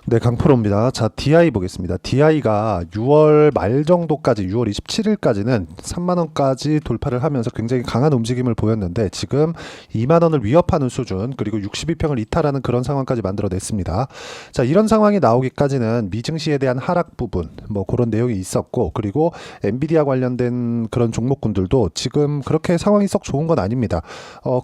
네, 강프로입니다. 자, DI 보겠습니다. DI가 6월 말 정도까지, 6월 27일까지는 3만 원까지 돌파를 하면서 굉장히 강한 움직임을 보였는데 지금 2만 원을 위협하는 수준, 그리고 62평을 이탈하는 그런 상황까지 만들어냈습니다. 자, 이런 상황이 나오기까지는 미증시에 대한 하락 부분, 뭐 그런 내용이 있었고, 그리고 엔비디아 관련된 그런 종목군들도 지금 그렇게 상황이 썩 좋은 건 아닙니다.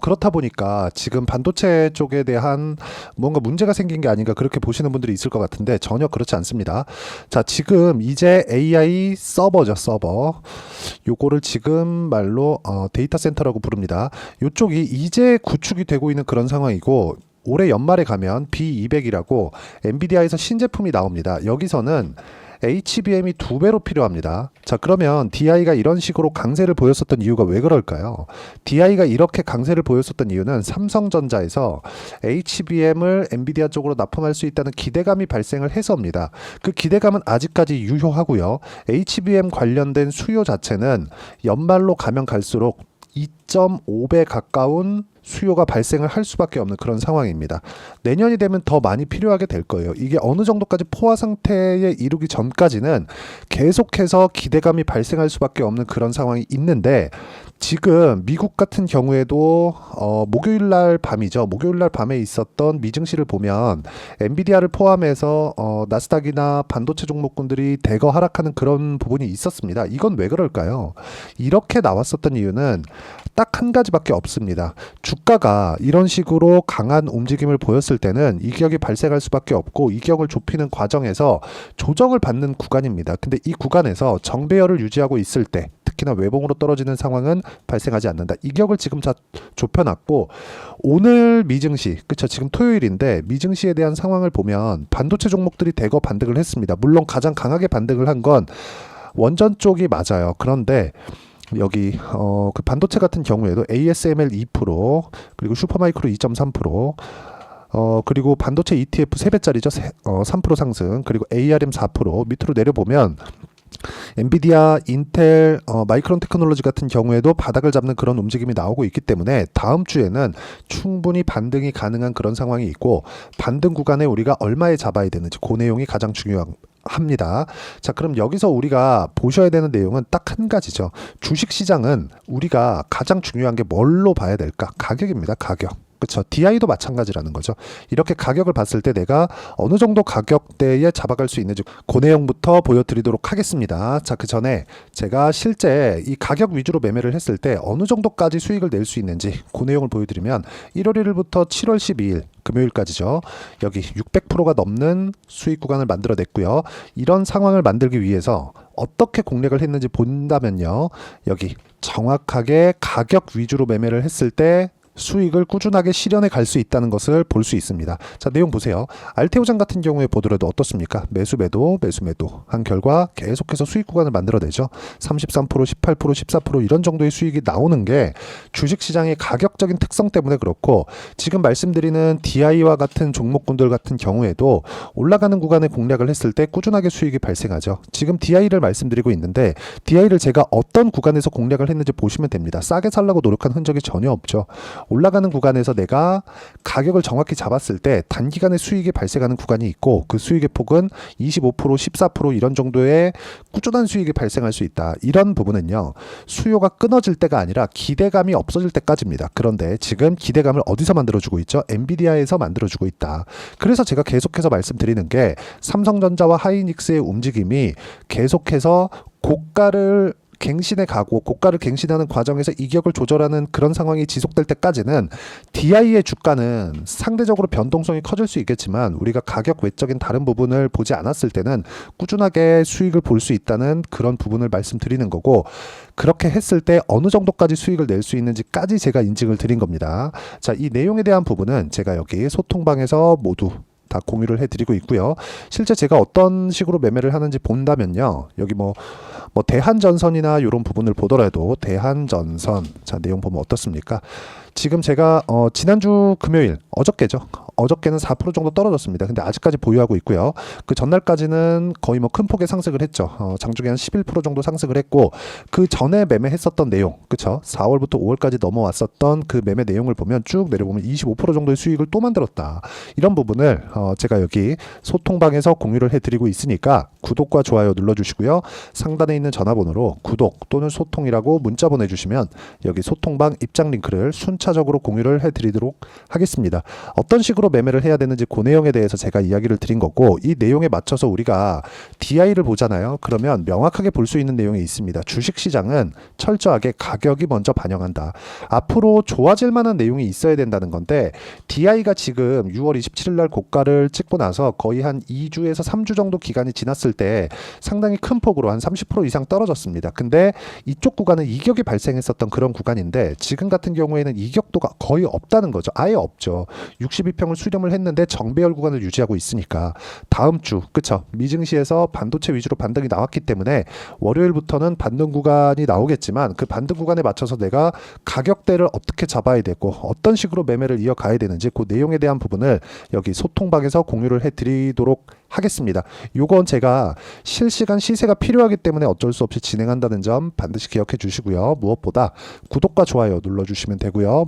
그렇다 보니까 지금 반도체 쪽에 대한 뭔가 문제가 생긴 게 아닌가 그렇게 보시는 분들이 있을 것 같은데 전혀 그렇지 않습니다. 자, 지금 이제 AI 서버죠, 서버. 요거를 지금 말로 데이터 센터라고 부릅니다. 요쪽이 이제 구축이 되고 있는 그런 상황이고, 올해 연말에 가면 B200이라고 엔비디아에서 신제품이 나옵니다. 여기서는 HBM이 2배로 필요합니다. 자, 그러면 DI가 이런 식으로 강세를 보였었던 이유가 왜 그럴까요? DI가 이렇게 강세를 보였었던 이유는 삼성전자에서 HBM을 엔비디아 쪽으로 납품할 수 있다는 기대감이 발생을 해서입니다. 그 기대감은 아직까지 유효하고요. HBM 관련된 수요 자체는 연말로 가면 갈수록 2.5배 가까운 수요가 발생을 할 수밖에 없는 그런 상황입니다. 내년이 되면 더 많이 필요하게 될 거예요. 이게 어느 정도까지 포화 상태에 이르기 전까지는 계속해서 기대감이 발생할 수밖에 없는 그런 상황이 있는데, 지금 미국 같은 경우에도 목요일 날 밤이죠. 목요일 날 밤에 있었던 미증시를 보면 엔비디아를 포함해서 나스닥이나 반도체 종목군들이 대거 하락하는 그런 부분이 있었습니다. 이건 왜 그럴까요? 이렇게 나왔었던 이유는 딱 한 가지밖에 없습니다. 주가가 이런 식으로 강한 움직임을 보였을 때는 이격이 발생할 수밖에 없고, 이격을 좁히는 과정에서 조정을 받는 구간입니다. 근데 이 구간에서 정배열을 유지하고 있을 때, 특히나 외봉으로 떨어지는 상황은 발생하지 않는다. 이격을 지금 다 좁혀놨고, 오늘 미증시, 그쵸, 지금 토요일인데 미증시에 대한 상황을 보면 반도체 종목들이 대거 반등을 했습니다. 물론 가장 강하게 반등을 한 건 원전 쪽이 맞아요. 그런데 여기 그 반도체 같은 경우에도 ASML 2%, 그리고 슈퍼마이크로 2.3%, 그리고 반도체 ETF 3배짜리죠. 3% 상승, 그리고 ARM 4% 밑으로 내려보면 엔비디아, 인텔, 마이크론 테크놀로지 같은 경우에도 바닥을 잡는 그런 움직임이 나오고 있기 때문에 다음 주에는 충분히 반등이 가능한 그런 상황이 있고, 반등 구간에 우리가 얼마에 잡아야 되는지 그 내용이 가장 중요합니다. 자, 그럼 여기서 우리가 보셔야 되는 내용은 딱 한 가지죠. 주식시장은 우리가 가장 중요한 게 뭘로 봐야 될까? 가격입니다. 가격. 그렇죠. DI도 마찬가지라는 거죠. 이렇게 가격을 봤을 때 내가 어느 정도 가격대에 잡아갈 수 있는지 그 내용부터 보여드리도록 하겠습니다. 자, 그 전에 제가 실제 이 가격 위주로 매매를 했을 때 어느 정도까지 수익을 낼 수 있는지 그 내용을 보여드리면, 1월 1일부터 7월 12일 금요일까지죠. 여기 600%가 넘는 수익 구간을 만들어냈고요. 이런 상황을 만들기 위해서 어떻게 공략을 했는지 본다면요. 여기 정확하게 가격 위주로 매매를 했을 때 수익을 꾸준하게 실현해 갈 수 있다는 것을 볼 수 있습니다. 자, 내용 보세요. 알테오장 같은 경우에 보더라도 어떻습니까? 매수 매도 한 결과 계속해서 수익 구간을 만들어내죠. 33%, 18%, 14% 이런 정도의 수익이 나오는 게 주식시장의 가격적인 특성 때문에 그렇고, 지금 말씀드리는 DI와 같은 종목군들 같은 경우에도 올라가는 구간에 공략을 했을 때 꾸준하게 수익이 발생하죠. 지금 DI를 말씀드리고 있는데 DI를 제가 어떤 구간에서 공략을 했는지 보시면 됩니다. 싸게 살라고 노력한 흔적이 전혀 없죠. 올라가는 구간에서 내가 가격을 정확히 잡았을 때 단기간에 수익이 발생하는 구간이 있고, 그 수익의 폭은 25%, 14% 이런 정도의 꾸준한 수익이 발생할 수 있다. 이런 부분은요, 수요가 끊어질 때가 아니라 기대감이 없어질 때까지입니다. 그런데 지금 기대감을 어디서 만들어주고 있죠? 엔비디아에서 만들어주고 있다. 그래서 제가 계속해서 말씀드리는 게, 삼성전자와 하이닉스의 움직임이 계속해서 고가를 갱신하는 과정에서 이격을 조절하는 그런 상황이 지속될 때까지는 DI의 주가는 상대적으로 변동성이 커질 수 있겠지만, 우리가 가격 외적인 다른 부분을 보지 않았을 때는 꾸준하게 수익을 볼 수 있다는 그런 부분을 말씀드리는 거고, 그렇게 했을 때 어느 정도까지 수익을 낼 수 있는지까지 제가 인증을 드린 겁니다. 자, 이 내용에 대한 부분은 제가 여기 소통방에서 모두 다 공유를 해드리고 있고요. 실제 제가 어떤 식으로 매매를 하는지 본다면요. 여기 뭐 대한전선이나 이런 부분을 보더라도, 대한전선, 자, 내용 보면 어떻습니까? 지금 제가 지난주 금요일, 어저께죠. 어저께는 4% 정도 떨어졌습니다. 근데 아직까지 보유하고 있고요. 그 전날까지는 거의 뭐 큰 폭의 상승을 했죠. 장중에 한 11% 정도 상승을 했고, 그 전에 매매했었던 내용, 그쵸? 4월부터 5월까지 넘어왔었던 그 매매 내용을 보면 쭉 내려보면 25% 정도의 수익을 또 만들었다. 이런 부분을 제가 여기 소통방에서 공유를 해드리고 있으니까 구독과 좋아요 눌러주시고요. 상단에 있는 전화번호로 구독 또는 소통이라고 문자 보내주시면 여기 소통방 입장 링크를 순차적으로 공유를 해드리도록 하겠습니다. 어떤 식으로 매매를 해야 되는지 그 내용에 대해서 제가 이야기를 드린 거고, 이 내용에 맞춰서 우리가 DI를 보잖아요. 그러면 명확하게 볼 수 있는 내용이 있습니다. 주식시장은 철저하게 가격이 먼저 반영한다. 앞으로 좋아질 만한 내용이 있어야 된다는 건데, DI가 지금 6월 27일 날 고가를 찍고 나서 거의 한 2주에서 3주 정도 기간이 지났을 때 상당히 큰 폭으로 한 30% 이상 떨어졌습니다. 근데 이쪽 구간은 이격이 발생했었던 그런 구간인데, 지금 같은 경우에는 이격도가 거의 없다는 거죠. 아예 없죠. 62평을 수렴을 했는데 정배열 구간을 유지하고 있으니까 다음 주, 그쵸? 미증시에서 반도체 위주로 반등이 나왔기 때문에 월요일부터는 반등 구간이 나오겠지만, 그 반등 구간에 맞춰서 내가 가격대를 어떻게 잡아야 되고 어떤 식으로 매매를 이어가야 되는지 그 내용에 대한 부분을 여기 소통방에서 공유를 해드리도록 하겠습니다. 요건 제가 실시간 시세가 필요하기 때문에 어쩔 수 없이 진행한다는 점 반드시 기억해 주시고요. 무엇보다 구독과 좋아요 눌러주시면 되고요.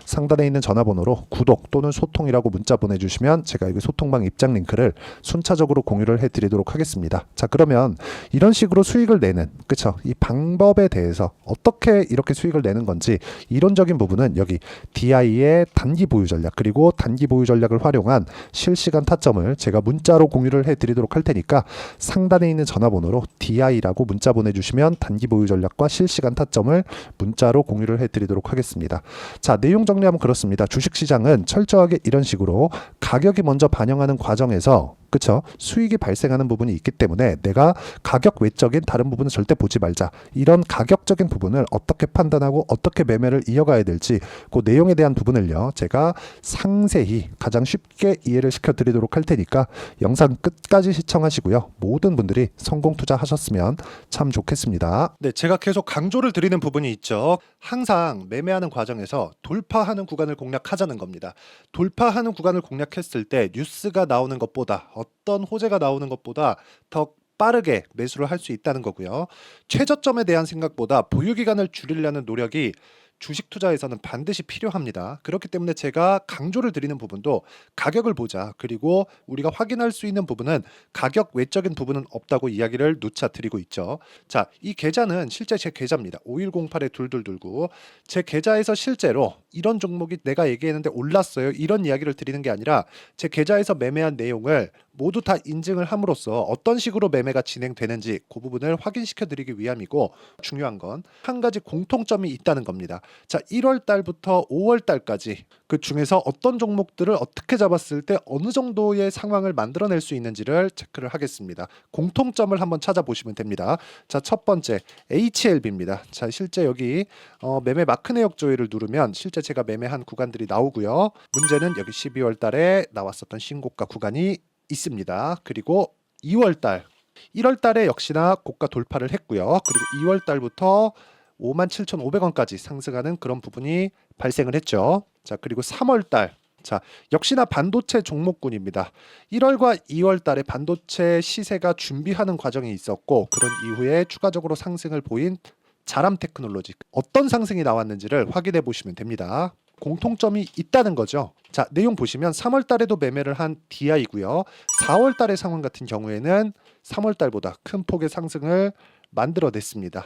상단에 있는 전화번호로 구독 또는 소통이라고 문자 보내주시면 제가 여기 소통방 입장 링크를 순차적으로 공유를 해드리도록 하겠습니다. 자, 그러면 이런 식으로 수익을 내는, 그쵸? 이 방법에 대해서 어떻게 이렇게 수익을 내는 건지 이론적인 부분은 여기 DI의 단기 보유 전략, 그리고 단기 보유 전략을 활용한 실시간 타점을 제가 문자로 공유를 해드리도록 할 테니까 상단에 있는 전화번호로 DI라고 문자 보내주시면 단기 보유 전략과 실시간 타점을 문자로 공유를 해드리도록 하겠습니다. 자, 내용 정리하면 그렇습니다. 주식시장은 철저하게 이런 식으로 가격이 먼저 반영하는 과정에서, 그쵸? 수익이 발생하는 부분이 있기 때문에 내가 가격 외적인 다른 부분은 절대 보지 말자. 이런 가격적인 부분을 어떻게 판단하고 어떻게 매매를 이어가야 될지 그 내용에 대한 부분을요, 제가 상세히 가장 쉽게 이해를 시켜드리도록 할 테니까 영상 끝까지 시청하시고요. 모든 분들이 성공 투자하셨으면 참 좋겠습니다. 네, 제가 계속 강조를 드리는 부분이 있죠. 항상 매매하는 과정에서 돌파하는 구간을 공략하자는 겁니다. 돌파하는 구간을 공략했을 때 뉴스가 나오는 것보다, 어떤 호재가 나오는 것보다 더 빠르게 매수를 할 수 있다는 거고요. 최저점에 대한 생각보다 보유 기간을 줄이려는 노력이 주식 투자에서는 반드시 필요합니다. 그렇기 때문에 제가 강조를 드리는 부분도 가격을 보자. 그리고 우리가 확인할 수 있는 부분은 가격 외적인 부분은 없다고 이야기를 누차 드리고 있죠. 자, 이 계좌는 실제 제 계좌입니다. 5108-2229. 제 계좌에서 실제로 이런 종목이 내가 얘기했는데 올랐어요. 이런 이야기를 드리는 게 아니라 제 계좌에서 매매한 내용을 모두 다 인증을 함으로써 어떤 식으로 매매가 진행되는지 그 부분을 확인시켜 드리기 위함이고, 중요한 건 한 가지 공통점이 있다는 겁니다. 자, 1월 달부터 5월 달까지 그 중에서 어떤 종목들을 어떻게 잡았을 때 어느 정도의 상황을 만들어낼 수 있는지를 체크를 하겠습니다. 공통점을 한번 찾아보시면 됩니다. 자, 첫 번째 HLB입니다. 자, 실제 여기 매매 마크 내역 조회를 누르면 실제 제가 매매한 구간들이 나오고요. 문제는 여기 12월 달에 나왔었던 신고가 구간이 있습니다. 그리고 2월 달, 1월 달에 역시나 고가 돌파를 했고요. 그리고 2월 달부터 57,500원까지 상승하는 그런 부분이 발생을 했죠. 자, 그리고 3월 달, 자, 역시나 반도체 종목군입니다. 1월과 2월 달에 반도체 시세가 준비하는 과정이 있었고, 그런 이후에 추가적으로 상승을 보인 자람 테크놀로지, 어떤 상승이 나왔는지를 확인해 보시면 됩니다. 공통점이 있다는 거죠. 자, 내용 보시면 3월 달에도 매매를 한 DI고요. 4월 달의 상황 같은 경우에는 3월 달보다 큰 폭의 상승을 만들어냈습니다.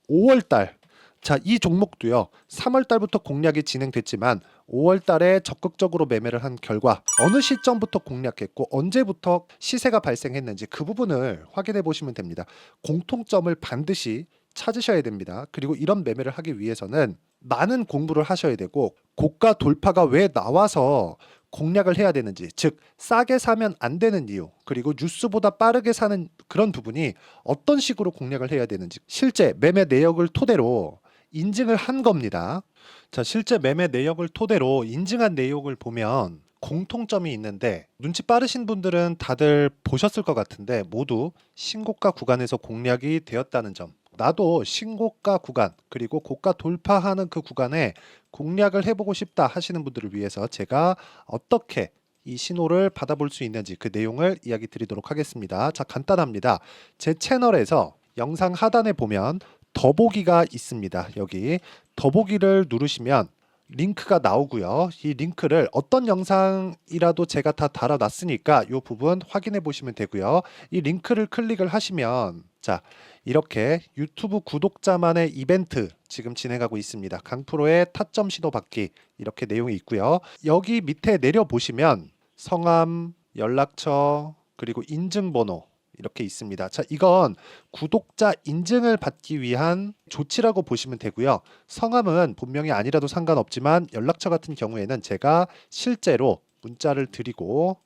5월 달, 자, 이 종목도요. 3월 달부터 공략이 진행됐지만 5월 달에 적극적으로 매매를 한 결과 어느 시점부터 공략했고 언제부터 시세가 발생했는지 그 부분을 확인해 보시면 됩니다. 공통점을 반드시 찾으셔야 됩니다. 그리고 이런 매매를 하기 위해서는 많은 공부를 하셔야 되고, 고가 돌파가 왜 나와서 공략을 해야 되는지, 즉 싸게 사면 안 되는 이유, 그리고 뉴스보다 빠르게 사는 그런 부분이 어떤 식으로 공략을 해야 되는지 실제 매매 내역을 토대로 인증을 한 겁니다. 자, 실제 매매 내역을 토대로 인증한 내용을 보면 공통점이 있는데, 눈치 빠르신 분들은 다들 보셨을 것 같은데 모두 신고가 구간에서 공략이 되었다는 점, 나도 신고가 구간 그리고 고가 돌파하는 그 구간에 공략을 해보고 싶다 하시는 분들을 위해서 제가 어떻게 이 신호를 받아볼 수 있는지 그 내용을 이야기 드리도록 하겠습니다. 자, 간단합니다. 제 채널에서 영상 하단에 보면 더보기가 있습니다. 여기 더보기를 누르시면 링크가 나오고요. 이 링크를 어떤 영상이라도 제가 다 달아놨으니까 이 부분 확인해 보시면 되고요. 이 링크를 클릭을 하시면 자, 이렇게 유튜브 구독자만의 이벤트 지금 진행하고 있습니다. 강프로의 타점 신호 받기 이렇게 내용이 있고요. 여기 밑에 내려 보시면 성함, 연락처, 그리고 인증번호 이렇게 있습니다. 자, 이건 구독자 인증을 받기 위한 조치라고 보시면 되고요. 성함은 본명이 아니라도 상관없지만 연락처 같은 경우에는 제가 실제로 문자를 드리고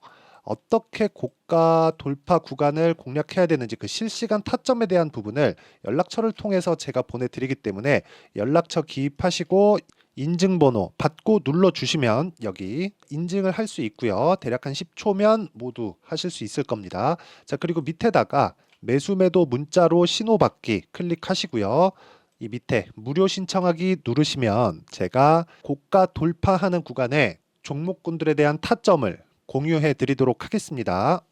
어떻게 고가 돌파 구간을 공략해야 되는지 그 실시간 타점에 대한 부분을 연락처를 통해서 제가 보내드리기 때문에 연락처 기입하시고 인증번호 받고 눌러주시면 여기 인증을 할 수 있고요. 대략 한 10초면 모두 하실 수 있을 겁니다. 자, 그리고 밑에다가 매수매도 문자로 신호받기 클릭하시고요. 이 밑에 무료 신청하기 누르시면 제가 고가 돌파하는 구간에 종목군들에 대한 타점을 공유해 드리도록 하겠습니다.